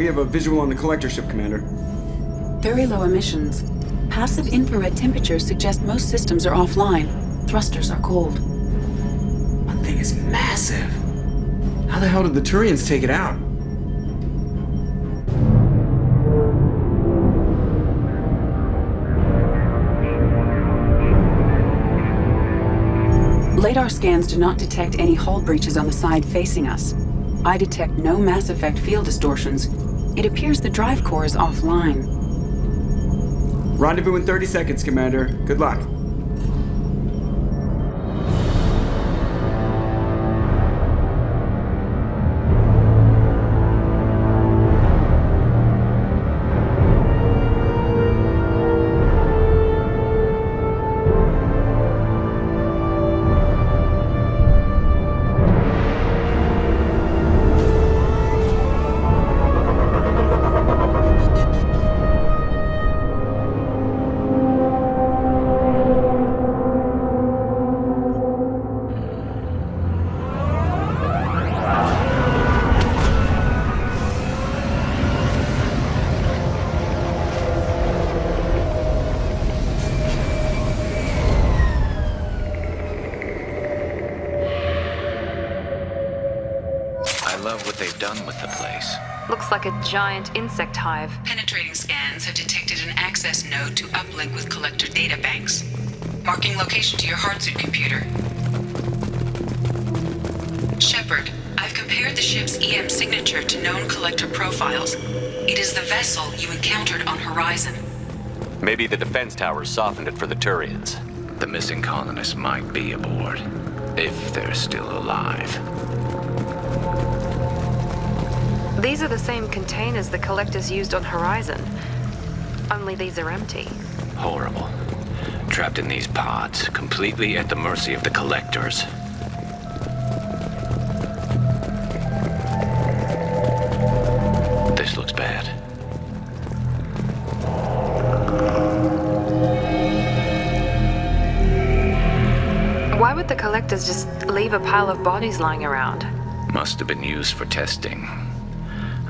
we have a visual on the collector ship, Commander. Very low emissions. Passive infrared temperatures suggest most systems are offline. Thrusters are cold. That thing is massive. How the hell did the Turians take it out? Radar scans do not detect any hull breaches on the side facing us. I detect no Mass Effect field distortions. It appears the drive core is offline. Rendezvous in 30 seconds, Commander. Good luck. Looks like a giant insect hive. Penetrating scans have detected an access node to uplink with collector databanks. Marking location to your hardsuit computer. Shepard, I've compared the ship's EM signature to known collector profiles. It is the vessel you encountered on Horizon. Maybe the defense towers softened it for the Turians. The missing colonists might be aboard, if they're still alive. These are the same containers the collectors used on Horizon. Only these are empty. Horrible. Trapped in these pods, completely at the mercy of the collectors. This looks bad. Why would the collectors just leave a pile of bodies lying around? Must have been used for testing.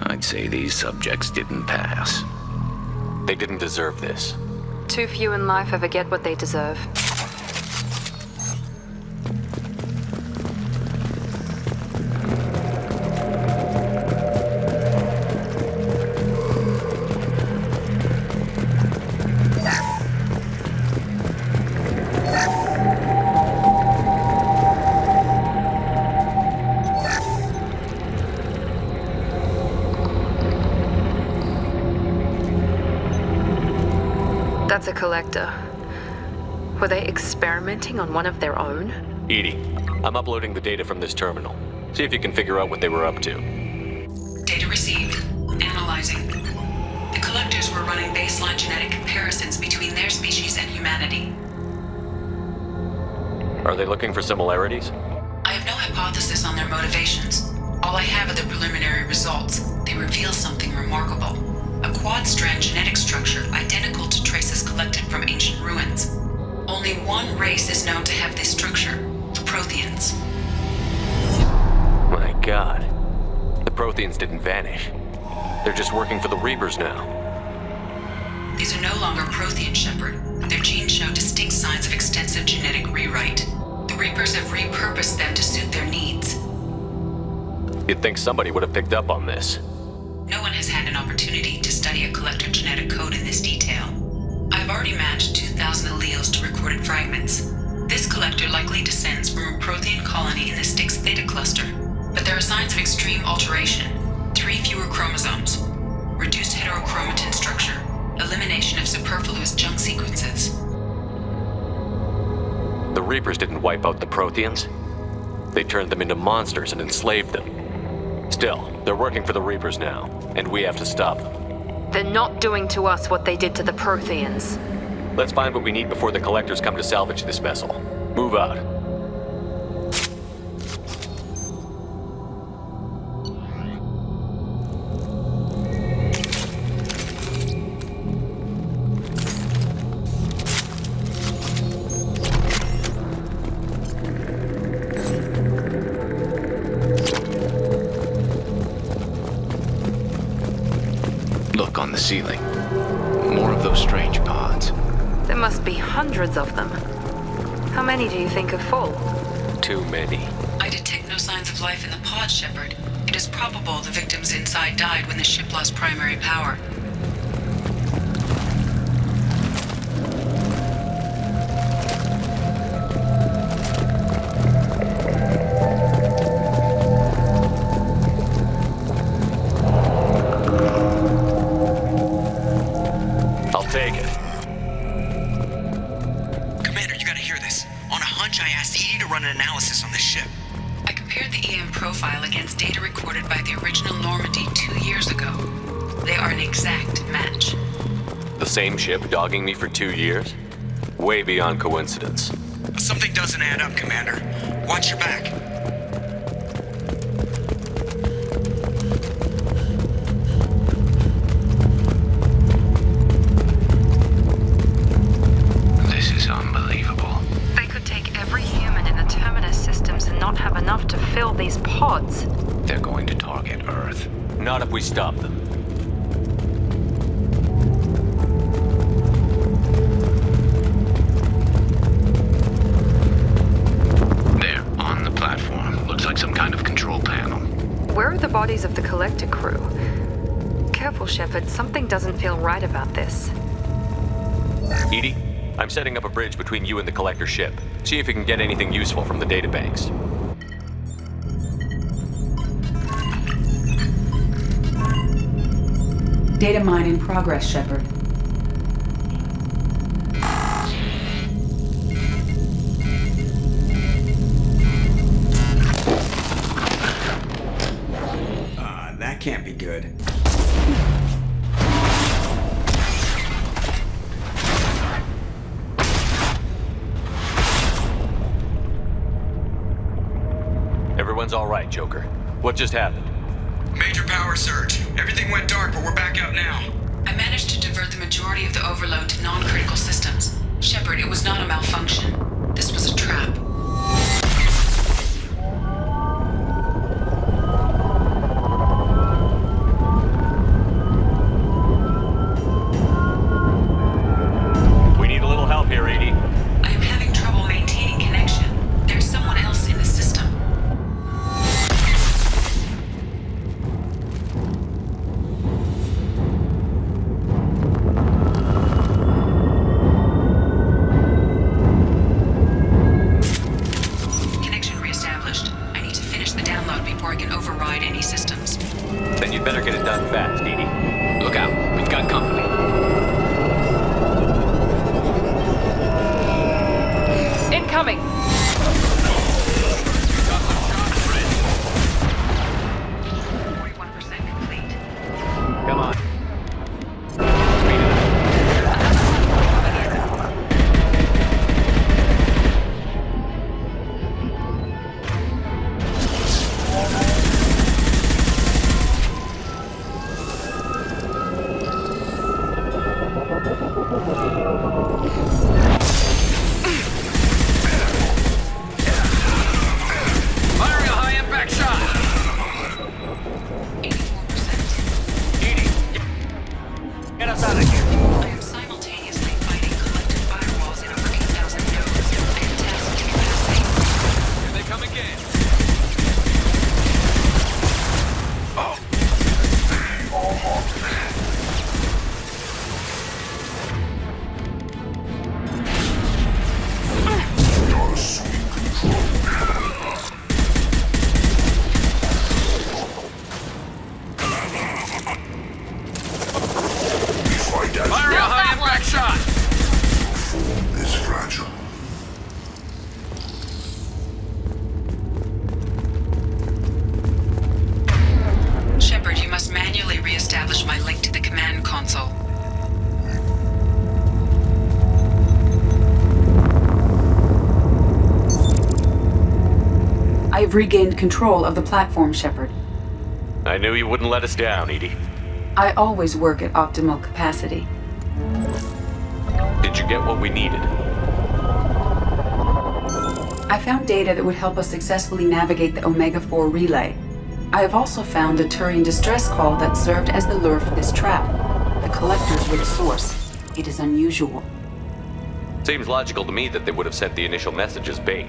I'd say these subjects didn't pass. They didn't deserve this. Too few in life ever get what they deserve. That's a collector. Were they experimenting on one of their own? EDI, I'm uploading the data from this terminal. See if you can figure out what they were up to. Data received. Analyzing. The collectors were running baseline genetic comparisons between their species and humanity. Are they looking for similarities? I have no hypothesis on their motivations. All I have are the preliminary results. They reveal something remarkable. A quad-strand genetic structure identical to traces collected from ancient ruins. Only one race is known to have this structure, the Protheans. My God. The Protheans didn't vanish. They're just working for the Reapers now. These are no longer Prothean, Shepard. Their genes show distinct signs of extensive genetic rewrite. The Reapers have repurposed them to suit their needs. You'd think somebody would have picked up on this. No one has had an opportunity to study a collector genetic code in this detail. I've already matched 2,000 alleles to recorded fragments. This collector likely descends from a Prothean colony in the Styx Theta cluster, but there are signs of extreme alteration. 3 fewer chromosomes, reduced heterochromatin structure, elimination of superfluous junk sequences. The Reapers didn't wipe out the Protheans. They turned them into monsters and enslaved them. Still, they're working for the Reapers now, and we have to stop them. They're not doing to us what they did to the Protheans. Let's find what we need before the collectors come to salvage this vessel. Move out. ceiling. More of those strange pods. There must be hundreds of them. How many do you think are full? Too many. I detect no signs of life in the pod, Shepard. It is probable the victims inside died when the ship lost primary power. I'll take it. Commander, you gotta hear this. On a hunch, I asked Edie to run an analysis on this ship. I compared the EM profile against data recorded by the original Normandy 2 years ago. They are an exact match. The same ship dogging me for 2 years? Way beyond coincidence. Something doesn't add up, Commander. Watch your back. This is unbelievable. They could take every human in the Terminus systems and not have enough to fill these pods. They're going to target Earth. Not if we stop them. There, on the platform. Looks like some kind of control panel. Where are the bodies of the collector crew? Careful, Shepard. Something doesn't feel right about this. Edie, I'm setting up a bridge between you and the collector ship. See if you can get anything useful from the databanks. Data mine in progress, Shepard. That can't be good. Everyone's all right, Joker. What just happened? Major power surge. Everything went dark, but we're back out now. I managed to divert the majority of the overload to non-critical systems. Shepard, it was not a malfunction. This was a trap. We need a little help here, Edie. I am having trouble maintaining connection. There's someone else in the system. Connection reestablished. I need to finish the download before I can override any systems. Then you'd better get it done fast, Edie. Look out, we've got company. Incoming! 41% complete. Come on. Firing a high-impact shot! 84%. Edie! Get us out of here! I am simultaneously fighting collective firewalls in over 8,000 nodes and testing capacity. Here they come again. Firing a high-impact shot! Is fragile. Shepard, you must manually reestablish my link to the command console. I have regained control of the platform, Shepard. I knew you wouldn't let us down, Edie. I always work at optimal capacity. Did you get what we needed? I found data that would help us successfully navigate the Omega-4 relay. I have also found a Turian distress call that served as the lure for this trap. The collectors were the source. It is unusual. Seems logical to me that they would have sent the initial message as bait.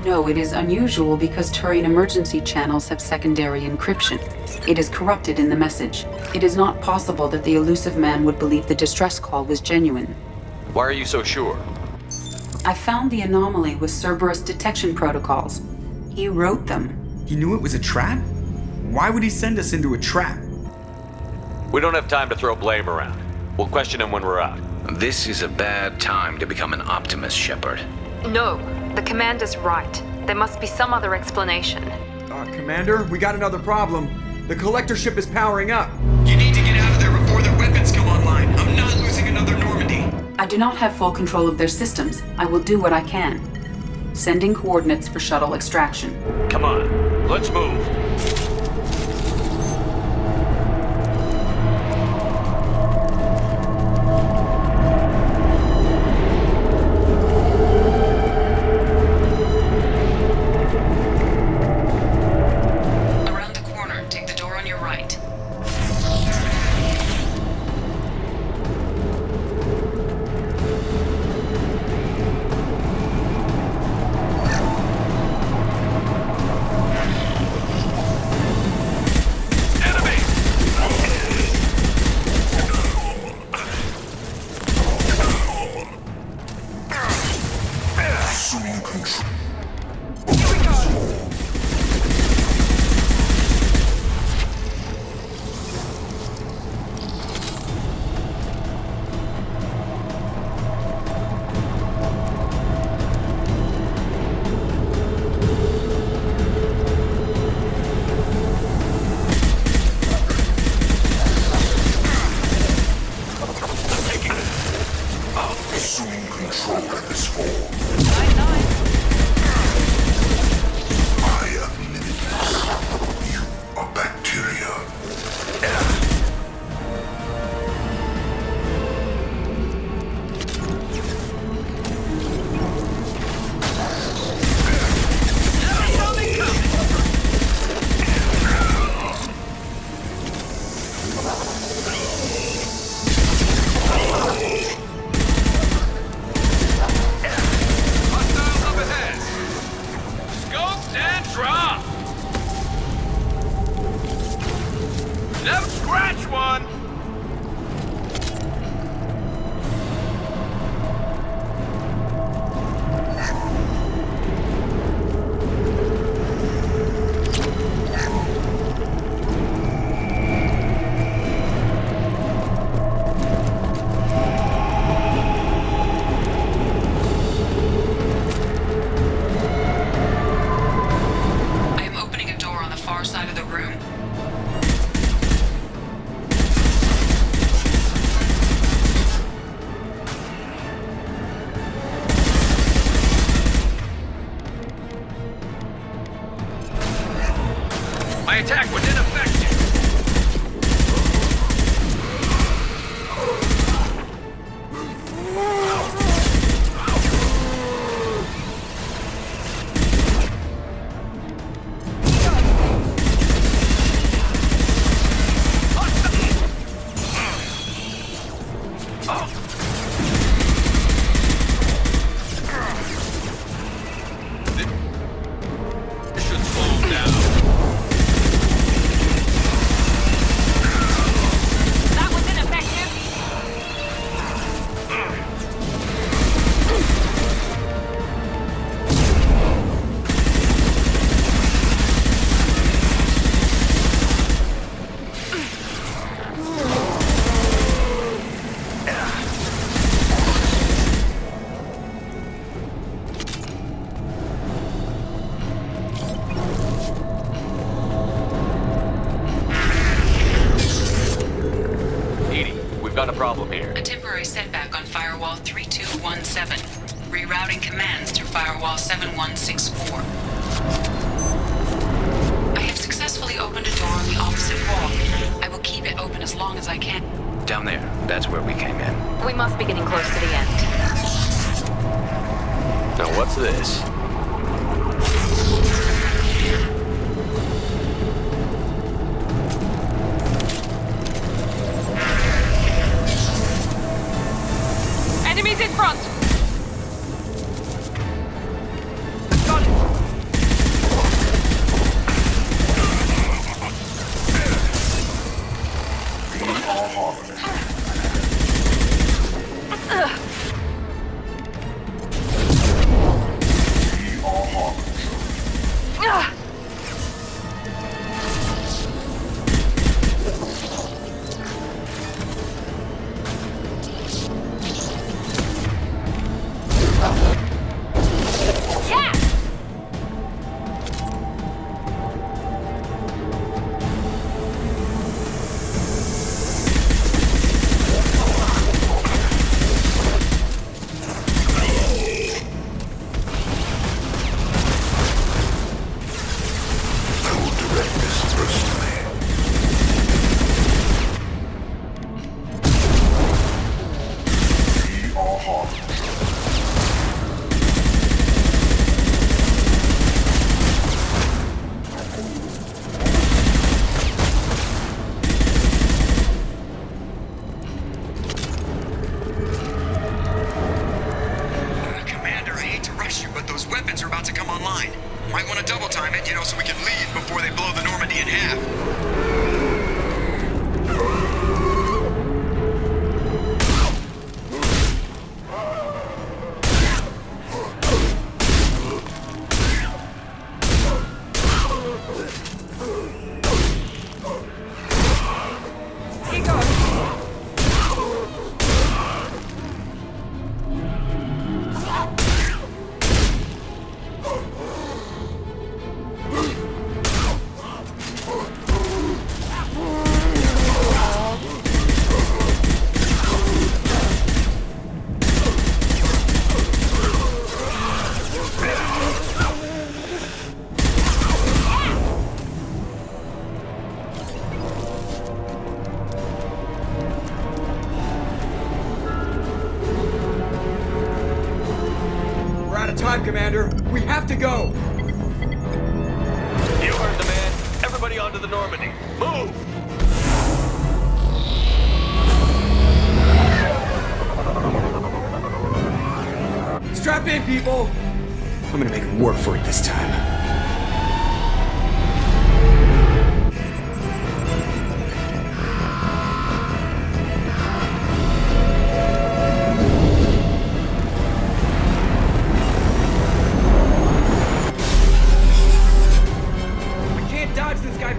No, it is unusual because Turian emergency channels have secondary encryption. It is corrupted in the message. It is not possible that the elusive man would believe the distress call was genuine. Why are you so sure? I found the anomaly with Cerberus detection protocols. He wrote them. He knew it was a trap? Why would he send us into a trap? We don't have time to throw blame around. We'll question him when we're out. This is a bad time to become an optimist, Shepard. No, the commander's right. There must be some other explanation. Commander, we got another problem. The collector ship is powering up. You need to get out of there before their weapons come online. I'm not losing another Normandy. I do not have full control of their systems. I will do what I can. Sending coordinates for shuttle extraction. Come on, let's move. Around the corner, take the door on your right. Assuming control. Assuming control of this form. I am limitless. You are bacteria. I am opening a door on the far side of the room. My attack was ineffective. This should slow him down. That was ineffective. Edie, we've got a problem here. A temporary setback on Firewall 3217. Rerouting commands through Firewall 7164. I have successfully opened a door on the opposite wall. I will keep it open as long as I can. Down there, that's where we came in. We must be getting close to the end. Now what's this? Enemies in front! Got it! We are harmony. We are harmony. Commander. We have to go! You heard the man. Everybody onto the Normandy. Move! Strap in, people! I'm gonna make him work for it this time.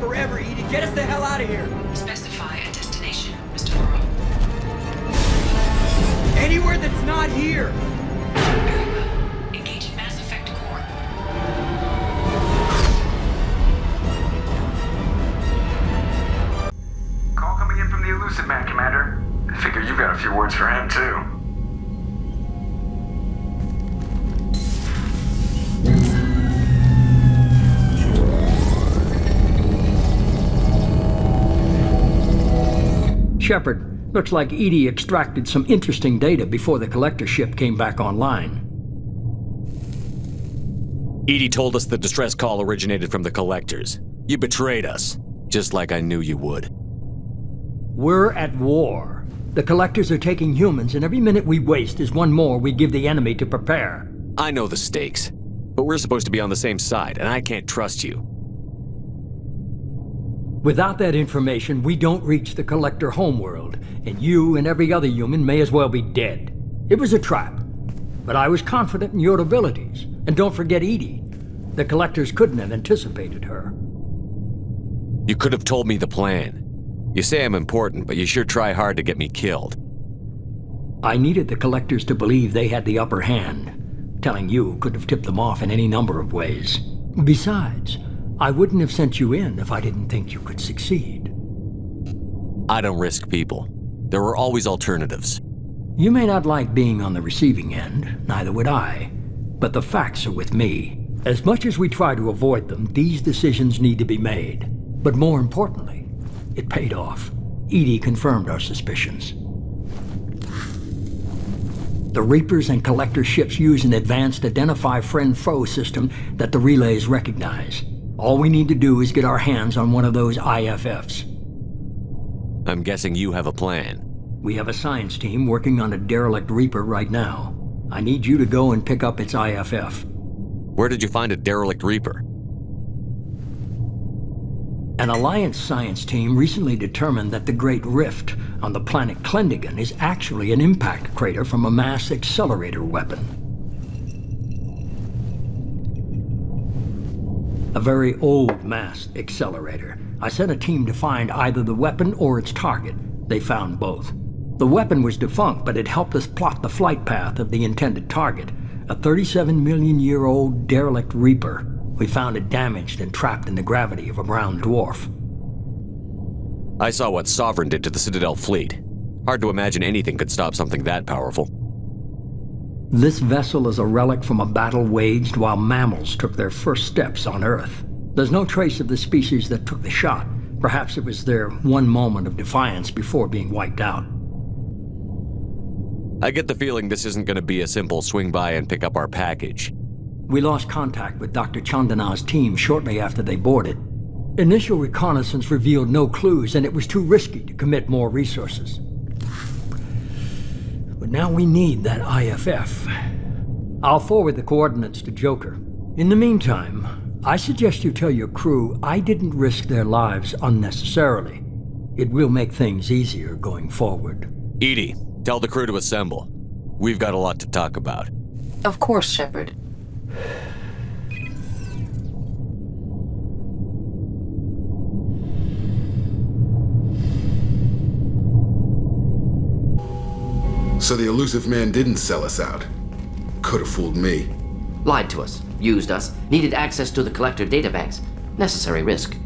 Forever, Edie. Get us the hell out of here. Specify a destination, Mr. Squirrel. Anywhere that's not here. Very well. Engaging Mass Effect core. Call coming in from the Elusive Man, Commander. I figure you've got a few words for him, too. Shepard, looks like Edie extracted some interesting data before the collector ship came back online. Edie told us the distress call originated from the collectors. You betrayed us, just like I knew you would. We're at war. The collectors are taking humans, and every minute we waste is one more we give the enemy to prepare. I know the stakes, but we're supposed to be on the same side, and I can't trust you. Without that information, we don't reach the collector homeworld, and you and every other human may as well be dead. It was a trap, but I was confident in your abilities. And don't forget Edie. The collectors couldn't have anticipated her. You could have told me the plan. You say I'm important, but you sure try hard to get me killed. I needed the collectors to believe they had the upper hand. Telling you could have tipped them off in any number of ways. Besides, I wouldn't have sent you in if I didn't think you could succeed. I don't risk people. There are always alternatives. You may not like being on the receiving end, neither would I. But the facts are with me. As much as we try to avoid them, these decisions need to be made. But more importantly, it paid off. Edie confirmed our suspicions. The Reapers and Collector ships use an advanced identify friend-foe system that the relays recognize. All we need to do is get our hands on one of those IFFs. I'm guessing you have a plan. We have a science team working on a derelict Reaper right now. I need you to go and pick up its IFF. Where did you find a derelict Reaper? An Alliance science team recently determined that the Great Rift on the planet Klendigan is actually an impact crater from a mass accelerator weapon. A very old mass accelerator. I sent a team to find either the weapon or its target. They found both. The weapon was defunct, but it helped us plot the flight path of the intended target, a 37-million-year-old derelict Reaper. We found it damaged and trapped in the gravity of a brown dwarf. I saw what Sovereign did to the Citadel fleet. Hard to imagine anything could stop something that powerful. This vessel is a relic from a battle waged while mammals took their first steps on Earth. There's no trace of the species that took the shot. Perhaps it was their one moment of defiance before being wiped out. I get the feeling this isn't going to be a simple swing by and pick up our package. We lost contact with Dr. Chandana's team shortly after they boarded. Initial reconnaissance revealed no clues, and it was too risky to commit more resources. But now we need that IFF. I'll forward the coordinates to Joker. In the meantime, I suggest you tell your crew I didn't risk their lives unnecessarily. It will make things easier going forward. Edie, tell the crew to assemble. We've got a lot to talk about. Of course, Shepard. So the elusive man didn't sell us out. Could have fooled me. Lied to us, used us, needed access to the collector databanks. Necessary risk.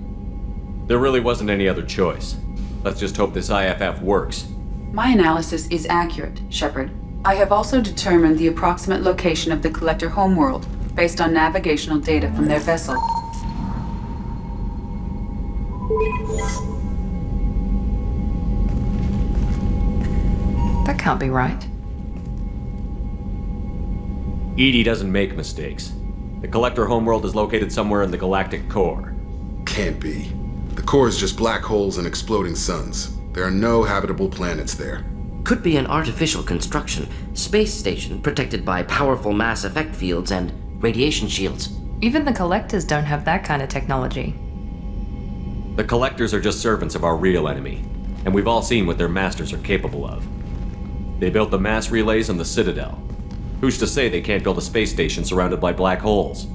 There really wasn't any other choice. Let's just hope this IFF works. My analysis is accurate, Shepard. I have also determined the approximate location of the collector homeworld based on navigational data from their vessel. That can't be right. Edie doesn't make mistakes. The collector homeworld is located somewhere in the galactic core. Can't be. The core is just black holes and exploding suns. There are no habitable planets there. Could be an artificial construction, space station protected by powerful mass effect fields and radiation shields. Even the collectors don't have that kind of technology. The collectors are just servants of our real enemy, and we've all seen what their masters are capable of. They built the mass relays on the Citadel. Who's to say they can't build a space station surrounded by black holes?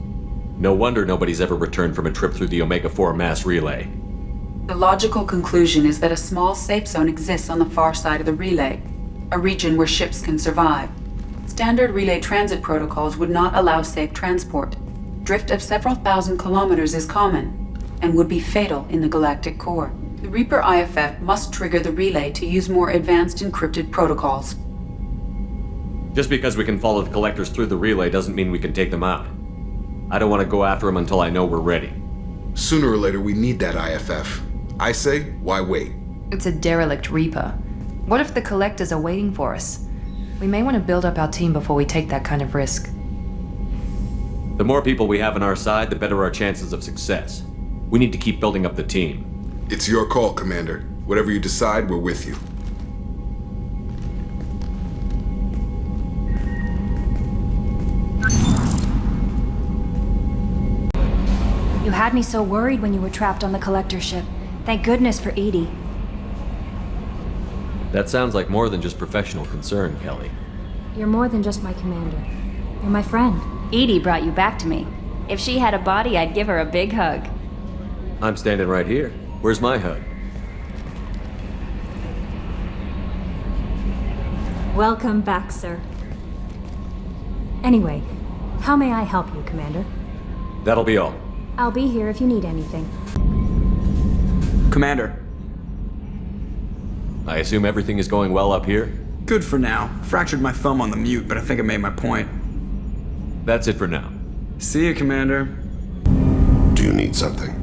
No wonder nobody's ever returned from a trip through the Omega-4 mass relay. The logical conclusion is that a small safe zone exists on the far side of the relay, a region where ships can survive. Standard relay transit protocols would not allow safe transport. Drift of several thousand kilometers is common, and would be fatal in the galactic core. The Reaper IFF must trigger the relay to use more advanced encrypted protocols. Just because we can follow the collectors through the relay doesn't mean we can take them out. I don't want to go after them until I know we're ready. Sooner or later, we need that IFF. I say, why wait? It's a derelict Reaper. What if the collectors are waiting for us? We may want to build up our team before we take that kind of risk. The more people we have on our side, the better our chances of success. We need to keep building up the team. It's your call, Commander. Whatever you decide, we're with you. You had me so worried when you were trapped on the collector ship. Thank goodness for Edie. That sounds like more than just professional concern, Kelly. You're more than just my commander. You're my friend. Edie brought you back to me. If she had a body, I'd give her a big hug. I'm standing right here. Where's my hug? Welcome back, sir. Anyway, how may I help you, Commander? That'll be all. I'll be here if you need anything. Commander. I assume everything is going well up here? Good for now. Fractured my thumb on the mute, but I think I made my point. That's it for now. See you, Commander. Do you need something?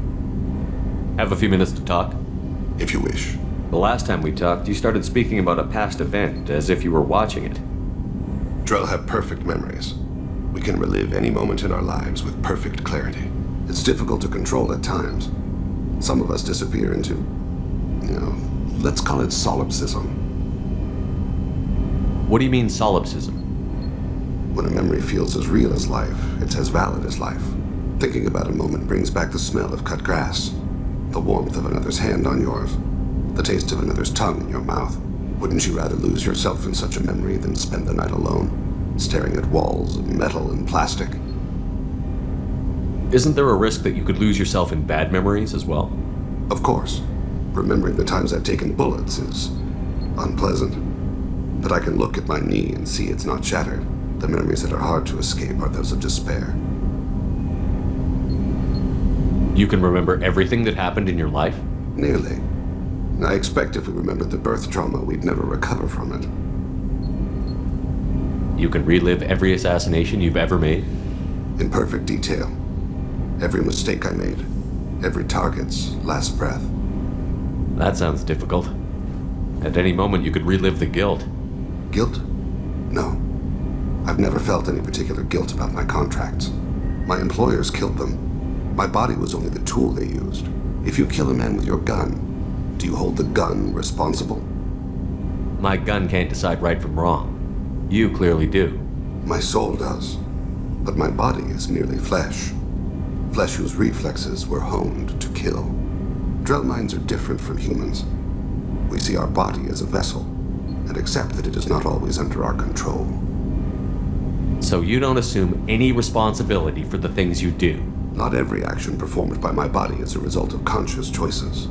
Have a few minutes to talk? If you wish. The last time we talked, you started speaking about a past event, as if you were watching it. Drell have perfect memories. We can relive any moment in our lives with perfect clarity. It's difficult to control at times. Some of us disappear into, let's call it solipsism. What do you mean solipsism? When a memory feels as real as life, it's as valid as life. Thinking about a moment brings back the smell of cut grass, the warmth of another's hand on yours, the taste of another's tongue in your mouth. Wouldn't you rather lose yourself in such a memory than spend the night alone, staring at walls of metal and plastic? Isn't there a risk that you could lose yourself in bad memories as well? Of course. Remembering the times I've taken bullets is unpleasant. But I can look at my knee and see it's not shattered. The memories that are hard to escape are those of despair. You can remember everything that happened in your life? Nearly. I expect if we remembered the birth trauma, we'd never recover from it. You can relive every assassination you've ever made? In perfect detail. Every mistake I made. Every target's last breath. That sounds difficult. At any moment, you could relive the guilt. Guilt? No. I've never felt any particular guilt about my contracts. My employers killed them. My body was only the tool they used. If you kill a man with your gun, do you hold the gun responsible? My gun can't decide right from wrong. You clearly do. My soul does. But my body is merely flesh. Flesh whose reflexes were honed to kill. Drell minds are different from humans. We see our body as a vessel, and accept that it is not always under our control. So you don't assume any responsibility for the things you do? Not every action performed by my body is a result of conscious choices.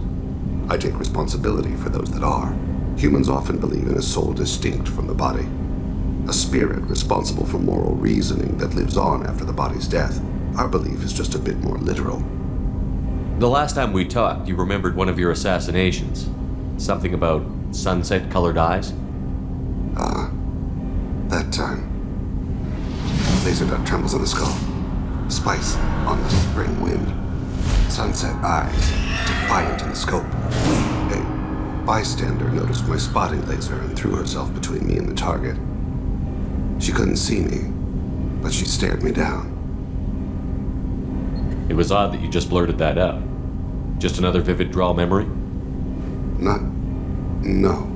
I take responsibility for those that are. Humans often believe in a soul distinct from the body. A spirit responsible for moral reasoning that lives on after the body's death. Our belief is just a bit more literal. The last time we talked, you remembered one of your assassinations. Something about sunset-colored eyes? That time. Laser dot trembles on the skull. Spice on the spring wind. Sunset eyes, defiant in the scope. A bystander noticed my spotting laser and threw herself between me and the target. She couldn't see me, but she stared me down. It was odd that you just blurted that out. Just another vivid draw memory? No.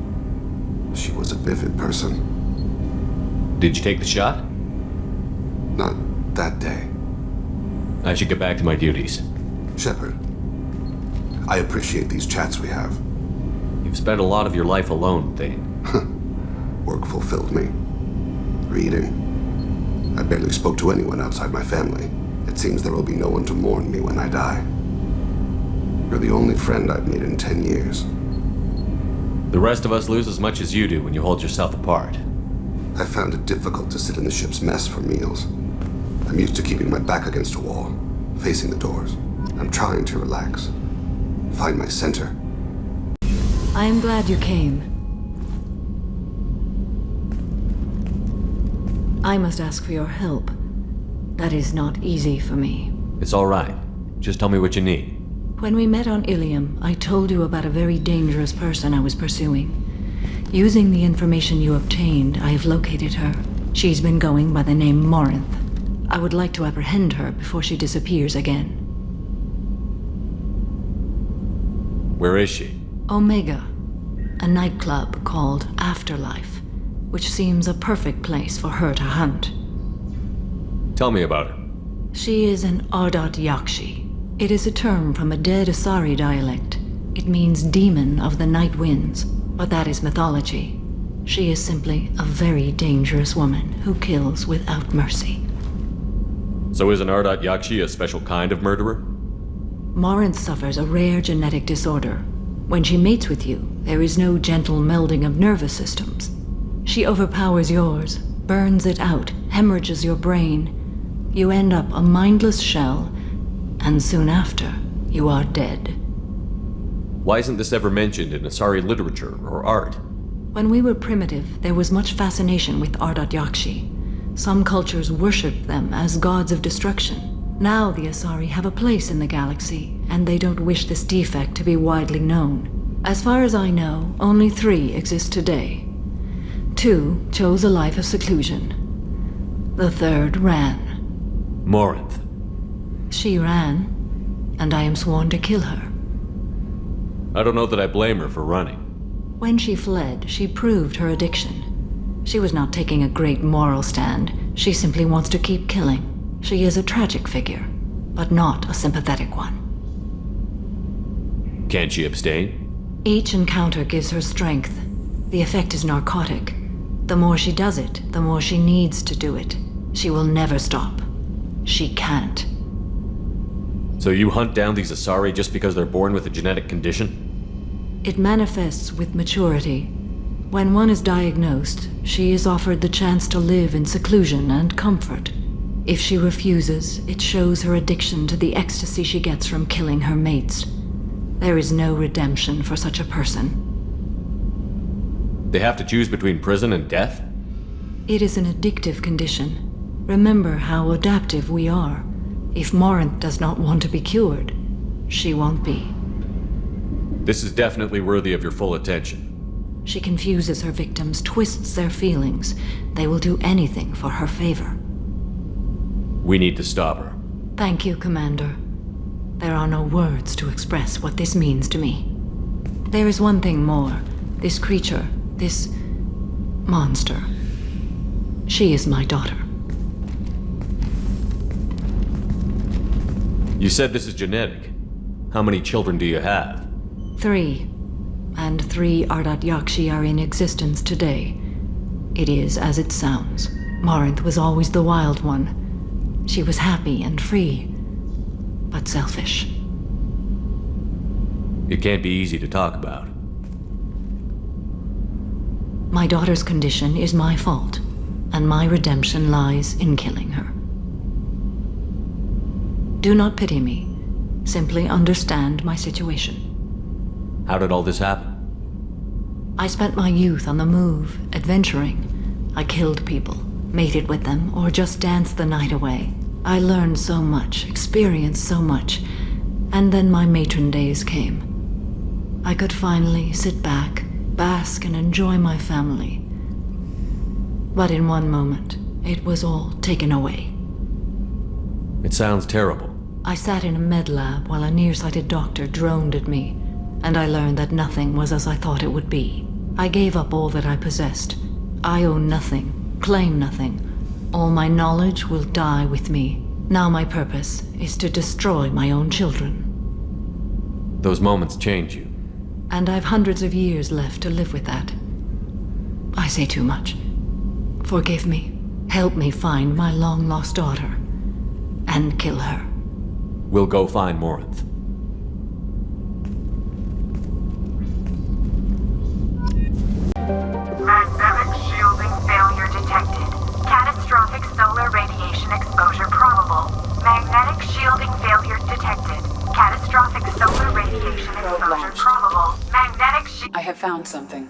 She was a vivid person. Did you take the shot? Not that day. I should get back to my duties. Shepard, I appreciate these chats we have. You've spent a lot of your life alone, Thane. Work fulfilled me. Reading. I barely spoke to anyone outside my family. It seems there will be no one to mourn me when I die. You're the only friend I've made in 10 years. The rest of us lose as much as you do when you hold yourself apart. I found it difficult to sit in the ship's mess for meals. I'm used to keeping my back against a wall, facing the doors. I'm trying to relax. Find my center. I am glad you came. I must ask for your help. That is not easy for me. It's all right. Just tell me what you need. When we met on Ilium, I told you about a very dangerous person I was pursuing. Using the information you obtained, I have located her. She's been going by the name Morinth. I would like to apprehend her before she disappears again. Where is she? Omega, a nightclub called Afterlife, which seems a perfect place for her to hunt. Tell me about her. She is an Ardat Yakshi. It is a term from a dead Asari dialect. It means demon of the night winds, but that is mythology. She is simply a very dangerous woman who kills without mercy. So is an Ardat Yakshi a special kind of murderer? Morinth suffers a rare genetic disorder. When she mates with you, there is no gentle melding of nervous systems. She overpowers yours, burns it out, hemorrhages your brain. You end up a mindless shell, and soon after, you are dead. Why isn't this ever mentioned in Asari literature or art? When we were primitive, there was much fascination with Ardat Yakshi. Some cultures worshipped them as gods of destruction. Now the Asari have a place in the galaxy, and they don't wish this defect to be widely known. As far as I know, only 3 exist today. 2 chose a life of seclusion. The 3rd ran. Morinth. She ran, and I am sworn to kill her. I don't know that I blame her for running. When she fled, she proved her addiction. She was not taking a great moral stand. She simply wants to keep killing. She is a tragic figure, but not a sympathetic one. Can't she abstain? Each encounter gives her strength. The effect is narcotic. The more she does it, the more she needs to do it. She will never stop. She can't. So you hunt down these Asari just because they're born with a genetic condition? It manifests with maturity. When one is diagnosed, she is offered the chance to live in seclusion and comfort. If she refuses, it shows her addiction to the ecstasy she gets from killing her mates. There is no redemption for such a person. They have to choose between prison and death? It is an addictive condition. Remember how adaptive we are. If Morinth does not want to be cured, she won't be. This is definitely worthy of your full attention. She confuses her victims, twists their feelings. They will do anything for her favor. We need to stop her. Thank you, Commander. There are no words to express what this means to me. There is one thing more. This creature, this monster. She is my daughter. You said this is genetic. How many children do you have? 3. And 3 Ardat Yakshi are in existence today. It is as it sounds. Morinth was always the wild one. She was happy and free, but selfish. It can't be easy to talk about. My daughter's condition is my fault, and my redemption lies in killing her. Do not pity me. Simply understand my situation. How did all this happen? I spent my youth on the move, adventuring. I killed people, mated with them, or just danced the night away. I learned so much, experienced so much, and then my matron days came. I could finally sit back, bask, and enjoy my family. But in one moment, it was all taken away. It sounds terrible. I sat in a med lab while a nearsighted doctor droned at me, and I learned that nothing was as I thought it would be. I gave up all that I possessed. I own nothing, claim nothing. All my knowledge will die with me. Now my purpose is to destroy my own children. Those moments change you. And I've hundreds of years left to live with that. I say too much. Forgive me. Help me find my long-lost daughter. And kill her. We'll go find Morinth. Magnetic shielding failure detected. Catastrophic solar radiation exposure probable. Magnetic shielding failure detected. Catastrophic solar radiation exposure probable. Magnetic I have found something.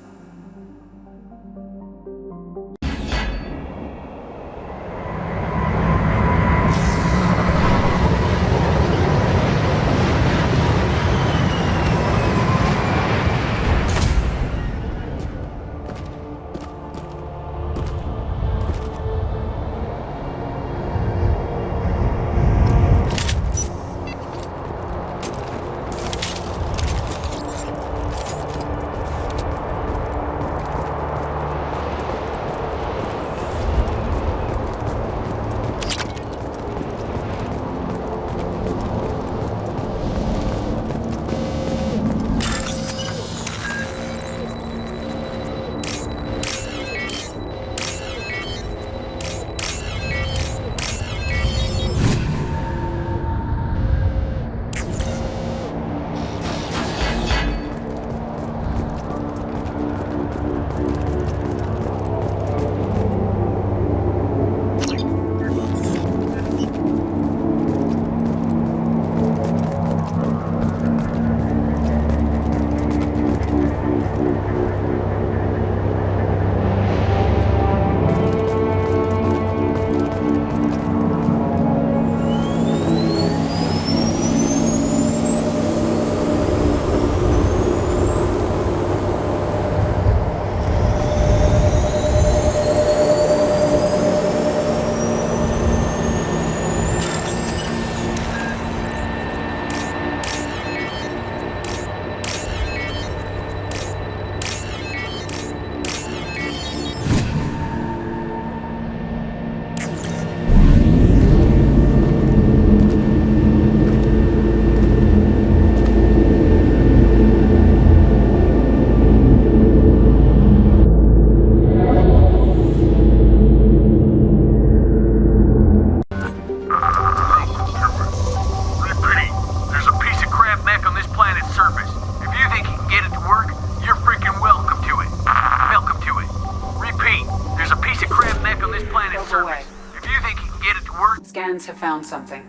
this planet's surface. If you think you can get it to work... Scans have found something.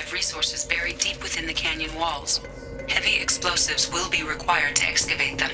Of resources buried deep within the canyon walls. Heavy explosives will be required to excavate them.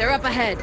They're up ahead.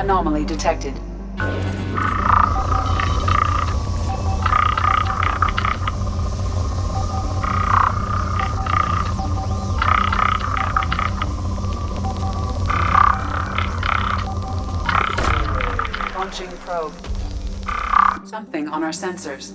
Anomaly detected. Launching probe. Something on our sensors.